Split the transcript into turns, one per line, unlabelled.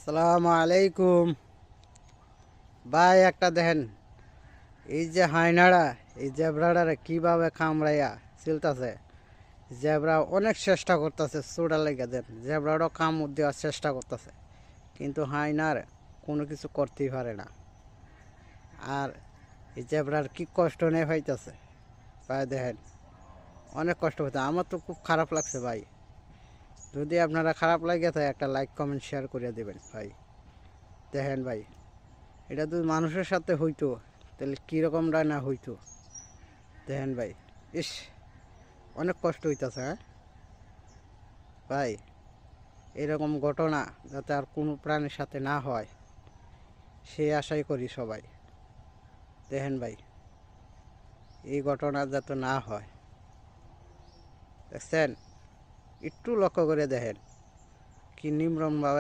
আসসালামু আলাইকুম ভাই। একটা দেখেন, এই যে হায়নারা এই জেব্রাডারে কিভাবে কামড়াইয়া চলতেছে। জেব্রা অনেক চেষ্টা করতেছে চোরা লেগে দেন, জেব্রারও কাম দেওয়ার চেষ্টা করতেছে, কিন্তু হায়নার কোনো কিছু করতেই পারে না। আর এই জেব্রার কি কষ্ট নেই হইতেছে ভাই, দেখেন অনেক কষ্ট হইতে। আমার তো খুব খারাপ লাগছে ভাই। যদি আপনারা খারাপ লাগে থাকে একটা লাইক কমেন্ট শেয়ার করে দেবেন ভাই। দেখেন ভাই, এটা যদি মানুষের সাথে হইতো তাহলে কীরকমটা না হইতো। দেখেন ভাই, ইস, অনেক কষ্ট হইতেছে। হ্যাঁ ভাই, এরকম ঘটনা যাতে আর কোনো প্রাণীর সাথে না হয় সেই আশাই করি সবাই। দেখেন ভাই, এই ঘটনা যাতে না হয়। দেখছেন, একটু লক্ষ্য করে দেখেন কি নির্মমভাবে